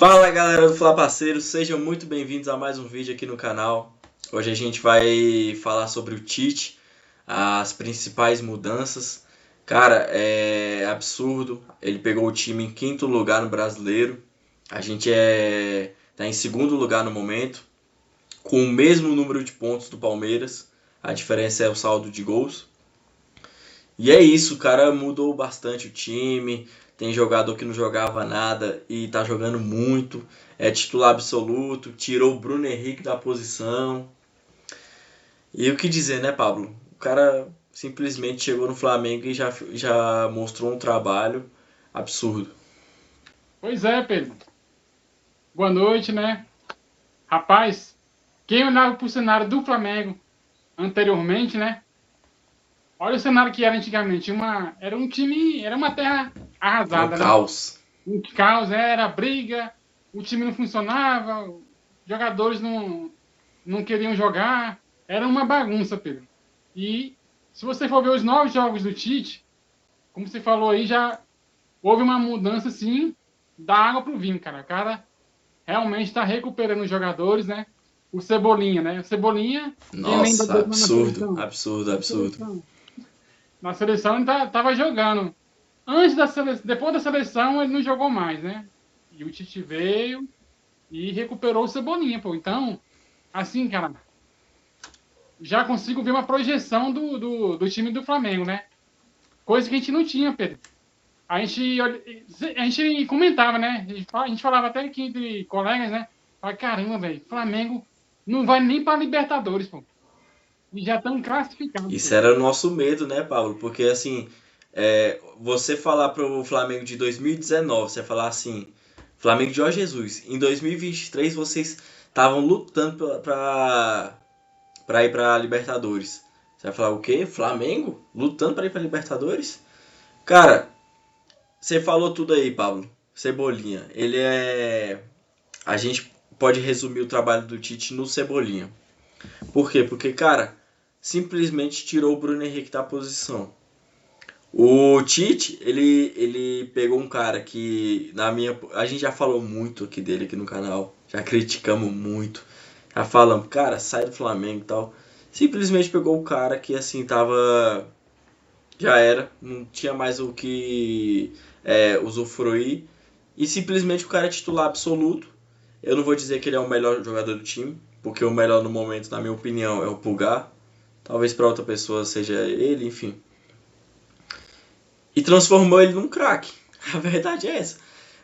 Fala galera do Fla Parceiro, sejam muito bem-vindos a mais um vídeo aqui no canal. Hoje a gente vai falar sobre o Tite, as principais mudanças. Cara, é absurdo, ele pegou o time em quinto lugar no Brasileiro. A gente tá em segundo lugar no momento, com o mesmo número de pontos do Palmeiras. A diferença é o saldo de gols. E é isso, o cara mudou bastante o time. Tem jogador que não jogava nada e tá jogando muito. É titular absoluto. Tirou o Bruno Henrique da posição. E o que dizer, né, Pablo? O cara simplesmente chegou no Flamengo e já mostrou um trabalho absurdo. Pois é, Pedro. Boa noite, né? Rapaz, quem olhava para o cenário do Flamengo anteriormente, né? Olha o cenário que era antigamente. Era um time, era uma terra É um arrasada, né? caos. Um caos, era briga, o time não funcionava, os jogadores não queriam jogar. Era uma bagunça, Pedro. E se você for ver os novos jogos do Tite, como você falou aí, já houve uma mudança, sim, da água pro vinho, cara. O cara realmente está recuperando os jogadores, né? O Cebolinha, né? O Cebolinha, quem lembra Nossa, dele na absurdo, seleção? absurdo, Na absurdo. seleção. Na seleção ele tava jogando. Antes da seleção, depois da seleção ele não jogou mais, né? E o Tite veio e recuperou o Cebolinha, pô. Então, assim, cara, já consigo ver uma projeção do time do Flamengo, né? Coisa que a gente não tinha, Pedro. A gente comentava, né? A gente falava até aqui entre colegas, né? Fala, caramba, velho, Flamengo não vai nem para Libertadores, pô. E já estão classificados, Isso pô. era o nosso medo, né, Pablo? Porque assim, você falar pro Flamengo de 2019, você falar assim, Flamengo de Jorge Jesus, em 2023 vocês estavam lutando pra ir pra Libertadores. Você vai falar o quê? Flamengo? Lutando pra ir pra Libertadores? Cara, você falou tudo aí, Pablo. Cebolinha. Ele é. A gente pode resumir o trabalho do Tite no Cebolinha. Por quê? Porque, cara, simplesmente tirou o Bruno Henrique da posição. O Tite, ele pegou um cara que, a gente já falou muito aqui dele aqui no canal, já criticamos muito, já falamos, cara, sai do Flamengo e tal. Simplesmente pegou o cara que, assim, tava, já era, não tinha mais o que usufruir, e simplesmente o cara é titular absoluto. Eu não vou dizer que ele é o melhor jogador do time, porque o melhor no momento, na minha opinião, é o Pulgar. Talvez para outra pessoa seja ele, enfim. E transformou ele num craque. A verdade é essa.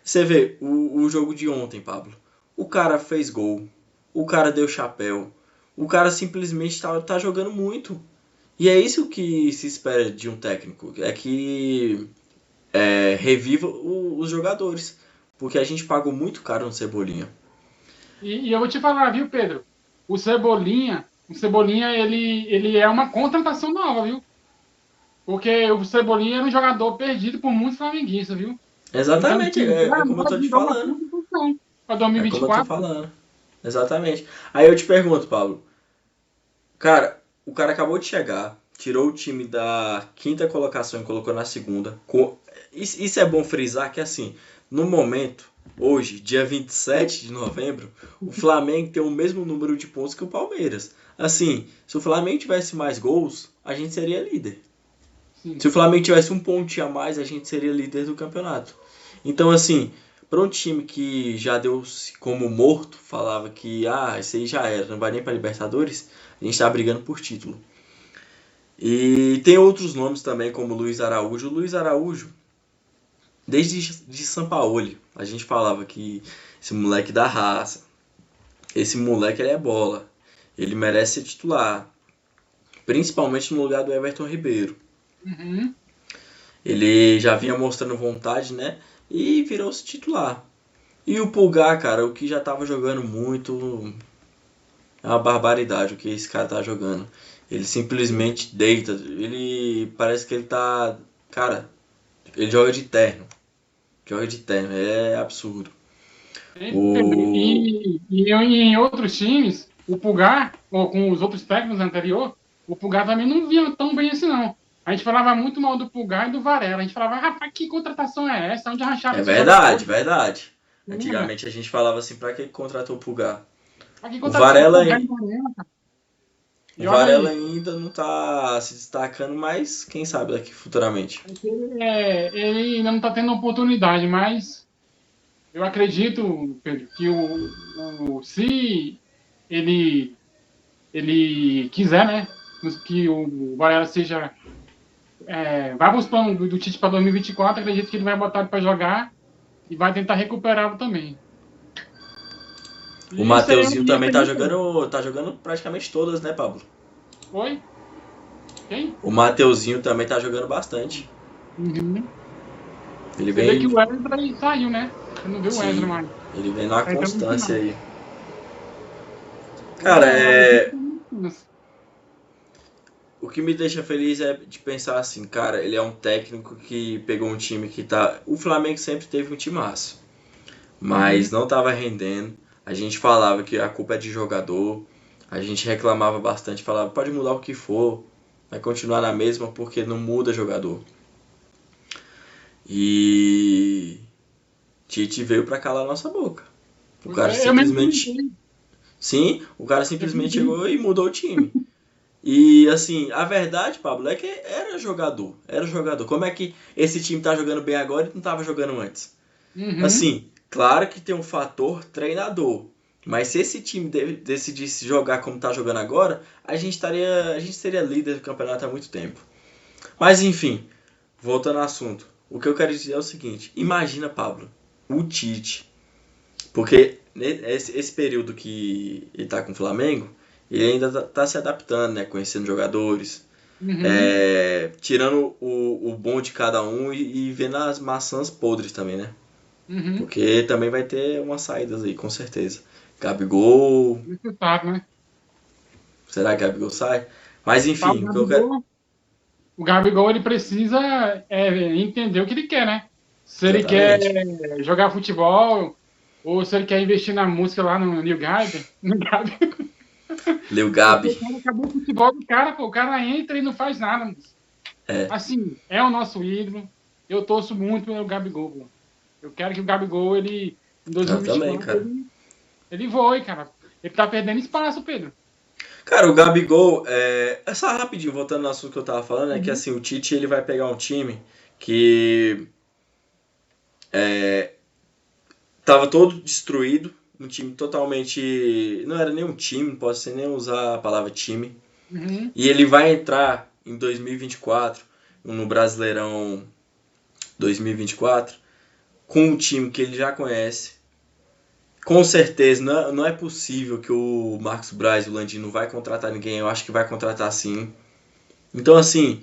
Você vê o jogo de ontem, Pablo. O cara fez gol. O cara deu chapéu. O cara simplesmente tá jogando muito. E é isso que se espera de um técnico. É que reviva os jogadores. Porque a gente pagou muito caro no Cebolinha. E eu vou te falar, viu, Pedro? O Cebolinha, ele é uma contratação nova, viu? Porque o Cebolinha era um jogador perdido por muitos flamenguistas, viu? Então, Exatamente, assim, é como eu tô te virou uma falando. contratação para É como eu tô 2024. falando. Exatamente. Aí eu te pergunto, Pablo. Cara, o cara acabou de chegar, tirou o time da quinta colocação e colocou na segunda. Isso é bom frisar que assim, no momento, hoje, dia 27 de novembro, o Flamengo tem o mesmo número de pontos que o Palmeiras. Assim, se o Flamengo tivesse mais gols, a gente seria líder. Sim. Se o Flamengo tivesse um ponto a mais, a gente seria líder do campeonato. Então, assim, para um time que já deu como morto, falava que esse aí já era, não vai nem para Libertadores, a gente tá brigando por título. E tem outros nomes também, como Luiz Araújo. O Luiz Araújo, desde de Sampaoli, a gente falava que esse moleque dá raça. Esse moleque ele é bola. Ele merece ser titular. Principalmente no lugar do Everton Ribeiro. Uhum. Ele já vinha mostrando vontade, né? E virou-se titular. E o Pulgar, cara, o que já tava jogando muito. É uma barbaridade o que esse cara tá jogando. Ele simplesmente deita. Ele parece que ele tá. Cara, ele joga de terno. Joga de terno. É absurdo. Pedro, O. e em outros times, o Pulgar, ou com os outros técnicos anteriores, o Pulgar também não vinha tão bem assim, não. A gente falava muito mal do Pulgar e do Varela. A gente falava, rapaz, que contratação é essa? Onde acharam É esses verdade, jogadores? verdade. Antigamente a gente falava assim, pra que contratou o Pulgar? Aqui O contratou o Varela, Pulgar e Varela, cara. o E olha Varela aí, ainda não tá se destacando, mas quem sabe daqui futuramente. ele ainda não está tendo oportunidade, mas eu acredito, Pedro, que se ele, ele quiser, né, que o Varela seja vá para os planos do Tite para 2024, acredito que ele vai botar ele para jogar e vai tentar recuperá-lo também. O E isso aí é uma Mateuzinho dica também aí, Pedro. tá jogando praticamente todas, né, Pablo? Oi? Quem? O Mateuzinho também tá jogando bastante. Uhum. Ele Você vê que vem, o Wesley saiu, né? Você não viu o Wesley sim, mais. ele vem na Tá entrando no constância final. aí. Pois Cara, é, as dicas são essas. o que me deixa feliz é de pensar assim, cara, ele é um técnico que pegou um time que tá. O Flamengo sempre teve um timaço, mas Uhum. não tava rendendo. A gente falava que a culpa é de jogador, a gente reclamava bastante, falava, pode mudar o que for, vai continuar na mesma porque não muda jogador. E Tite veio pra calar a nossa boca. O Pois cara é, eu mesmo simplesmente. comentei. Sim, o cara Eu simplesmente comentei. chegou e mudou o time. E assim, a verdade, Pablo, é que era jogador. Era jogador. Como é que esse time tá jogando bem agora e não tava jogando antes? Uhum. Assim, claro que tem um fator treinador. Mas se esse time decidisse jogar como tá jogando agora, a gente seria líder do campeonato há muito tempo. Mas enfim, voltando ao assunto. O que eu quero dizer é o seguinte: imagina, Pablo, o Tite. Porque esse período que ele tá com o Flamengo, ele ainda tá se adaptando, né? Conhecendo jogadores, Uhum. tirando o bom de cada um e vendo as maçãs podres também, né? Uhum. Porque também vai ter umas saídas aí, com certeza. Gabigol, Necessário, né? será que Gabigol sai? Mas Tá, enfim, o que eu quero. O Gabigol, ele precisa entender o que ele quer, né? Se ele quer Exatamente. jogar futebol ou se ele quer investir na música lá no New Gabi. No Gabi. Leo Porque Gabi. o cara acabou o futebol do cara, pô. O cara entra e não faz nada, moço. É, Assim, é o nosso ídolo. Eu torço muito pelo Gabigol, pô. Eu quero que o Gabigol, ele, em eu também, 2024, cara. ele voe, cara. Ele tá perdendo espaço, Pedro. Cara, o Gabigol, só rapidinho, voltando no assunto que eu tava falando, é que Uhum. assim, o Tite ele vai pegar um time que tava todo destruído, um time totalmente. Não era nem um time, não posso nem usar a palavra time. Uhum. E ele vai entrar em 2024, no Brasileirão 2024, com um time que ele já conhece. Com certeza, não é possível que o Marcos Braz e o Landim não vai contratar ninguém, eu acho que vai contratar sim. Então, assim,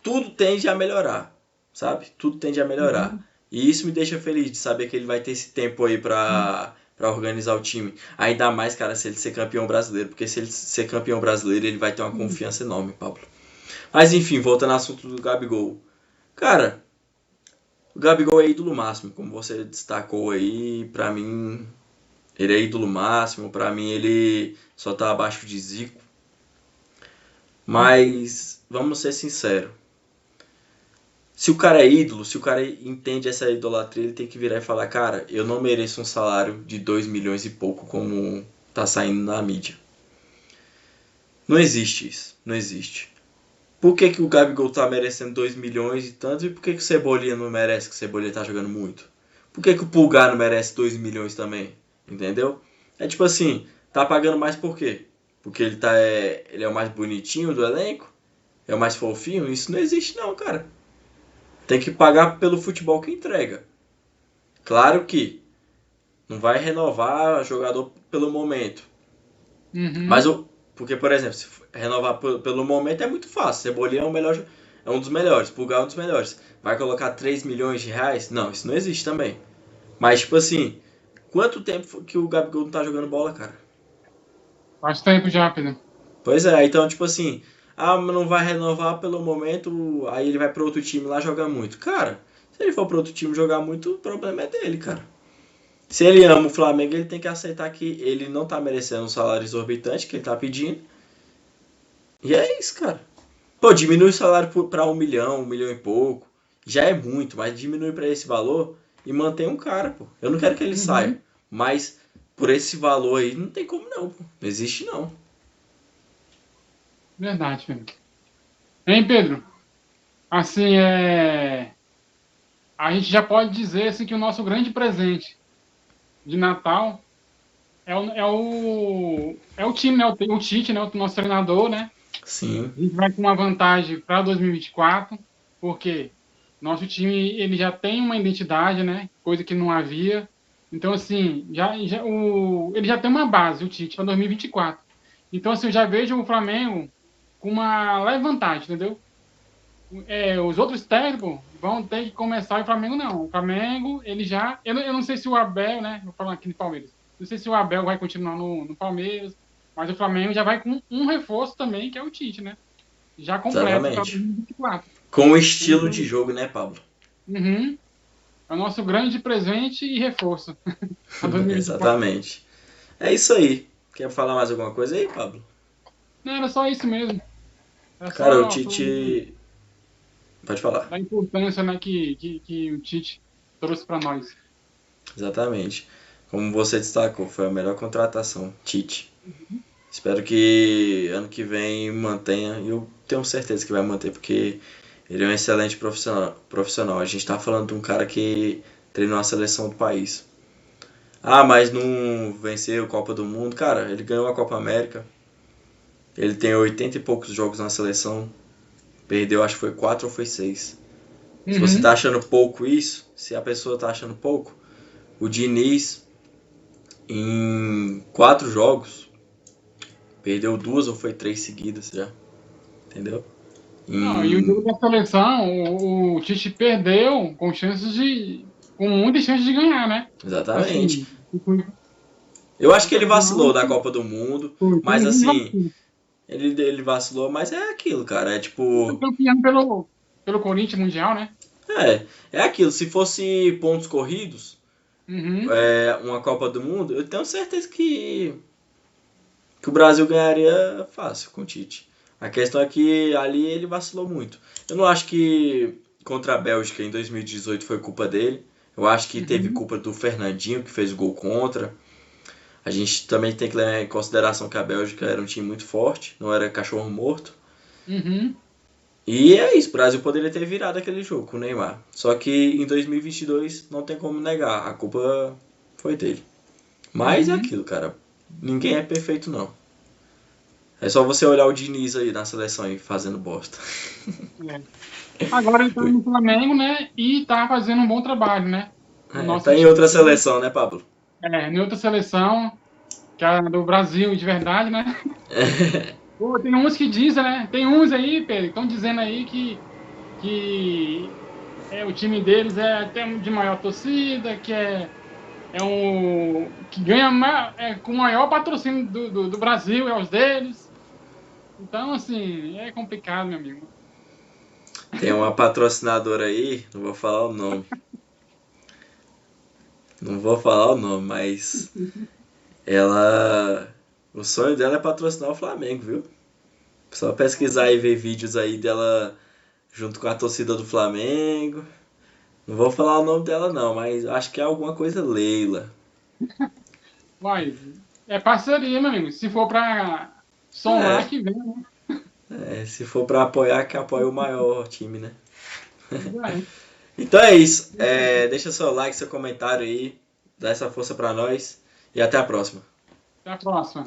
tudo tende a melhorar, sabe? Tudo tende a melhorar. Uhum. E isso me deixa feliz de saber que ele vai ter esse tempo aí pra organizar o time. Ainda mais, cara, se ele ser campeão brasileiro. Porque se ele ser campeão brasileiro, ele vai ter uma Uhum. confiança enorme, Pablo. Mas enfim, voltando ao assunto do Gabigol. Cara, o Gabigol é ídolo máximo, como você destacou aí. Pra mim, ele é ídolo máximo. Pra mim, ele só tá abaixo de Zico. Mas, vamos ser sinceros. Se o cara é ídolo, se o cara entende essa idolatria, ele tem que virar e falar, cara, eu não mereço um salário de 2 milhões e pouco como tá saindo na mídia. Não existe isso, não existe. Por que, que o Gabigol tá merecendo 2 milhões e tanto, e por que, que o Cebolinha não merece, que o Cebolinha tá jogando muito? Por que, que o Pulgar não merece 2 milhões também? Entendeu? É tipo assim, tá pagando mais por quê? Porque ele é o mais bonitinho do elenco? É o mais fofinho? Isso não existe não, cara. Tem que pagar pelo futebol que entrega. Claro que não vai renovar jogador pelo momento. Mas Uhum. o. Porque, por exemplo, se renovar pelo momento é muito fácil. Cebolinha é o melhor, é um dos melhores. Pulgar é um dos melhores. Vai colocar 3 milhões de reais? Não, isso não existe também. Mas, tipo assim, quanto tempo que o Gabigol não tá jogando bola, cara? Faz tempo já, Pedro. Pois é, então, tipo assim, não vai renovar pelo momento, aí ele vai para outro time lá jogar muito. Cara, se ele for para outro time jogar muito, o problema é dele, cara. Se ele ama o Flamengo, ele tem que aceitar que ele não tá merecendo um salário exorbitante que ele tá pedindo. E é isso, cara. Pô, diminui o salário pra 1 milhão, 1 milhão e pouco. Já é muito, mas diminui pra esse valor e mantém um cara, pô. Eu não quero que ele Uhum. saia, mas por esse valor aí não tem como não, pô. Não existe não. Verdade, Pedro. Hein, Pedro? Assim, a gente já pode dizer assim, que o nosso grande presente de Natal é o time, né? O Tite, né? O nosso treinador, né? Sim, A gente vai com uma vantagem para 2024, porque nosso time ele já tem uma identidade, né? Coisa que não havia. Então, assim, ele já tem uma base, o Tite, para 2024. Então, assim, eu já vejo o Flamengo com uma leve vantagem, entendeu? Os outros técnicos vão ter que começar e o Flamengo não. O Flamengo, ele já. Eu não sei se o Abel, né? Vou falar aqui de Palmeiras. Não sei se o Abel vai continuar no Palmeiras, mas o Flamengo já vai com um reforço também, que é o Tite, né? Já completo para exatamente. 2024. Com o estilo de Então, jogo, né, Pablo? uhum, é o nosso grande presente e reforço para 2024. Exatamente. É isso aí. Quer falar mais alguma coisa aí, Pablo? Não, era só isso mesmo. Era Cara, o só falando Tite. Pode falar. da importância, né, que o Tite trouxe para nós. Exatamente. Como você destacou, foi a melhor contratação, Tite. Espero que ano que vem mantenha. E eu tenho certeza que vai manter, porque ele é um excelente profissional. A gente tá falando de um cara que treinou a seleção do país. Ah, mas não venceu a Copa do Mundo. Cara, ele ganhou a Copa América. Ele tem 80 e poucos jogos na seleção. Perdeu, acho que foi 4 ou foi 6. Se você tá Uhum. achando pouco isso, se a pessoa tá achando pouco, o Diniz, em 4 jogos, perdeu 2 ou foi 3 seguidas já. Entendeu? Não, e o jogo Em... da seleção, o Tite perdeu com muitas chances de ganhar, né? Exatamente. Assim, foi Eu acho que ele vacilou campeão, da Copa do Mundo, foi mas um assim, vacilo. ele vacilou, mas é aquilo, cara. É Foi tipo. campeão pelo Corinthians Mundial, né? É aquilo. Se fosse pontos corridos, Uhum. uma Copa do Mundo, eu tenho certeza que o Brasil ganharia fácil com o Tite. A questão é que ali ele vacilou muito. Eu não acho que contra a Bélgica em 2018 foi culpa dele. Eu acho que teve Uhum. culpa do Fernandinho, que fez o gol contra. A gente também tem que levar em consideração que a Bélgica era um time muito forte, não era cachorro morto. Uhum. E é isso, o Brasil poderia ter virado aquele jogo com o Neymar. Só que em 2022 não tem como negar, a culpa foi dele. Mas é Uhum. aquilo, cara. Ninguém é perfeito, não. É só você olhar o Diniz aí na seleção e fazendo bosta. É. Agora ele tá no Flamengo, né? E tá fazendo um bom trabalho, né? No Tá nosso em time. outra seleção, né, Pablo? Em outra seleção, que é a do Brasil de verdade, né? Pô, tem uns que dizem, né? Tem uns aí, Pedro, que estão dizendo aí que o time deles é até de maior torcida, que ganha com o maior patrocínio do Brasil, é os deles. Então, assim, é complicado, meu amigo. Tem uma patrocinadora aí, não vou falar o nome. Não vou falar o nome, mas ela. O sonho dela é patrocinar o Flamengo, viu? Só pesquisar e ver vídeos aí dela junto com a torcida do Flamengo. Não vou falar o nome dela não, mas acho que é alguma coisa Leila. Mas é parceria, meu amigo. Se for pra somar, É, que vem, né? se for pra apoiar, que apoia o maior time, né? Já é. Então é isso. Deixa seu like, seu comentário aí, dá essa força pra nós e até a próxima. Até a próxima.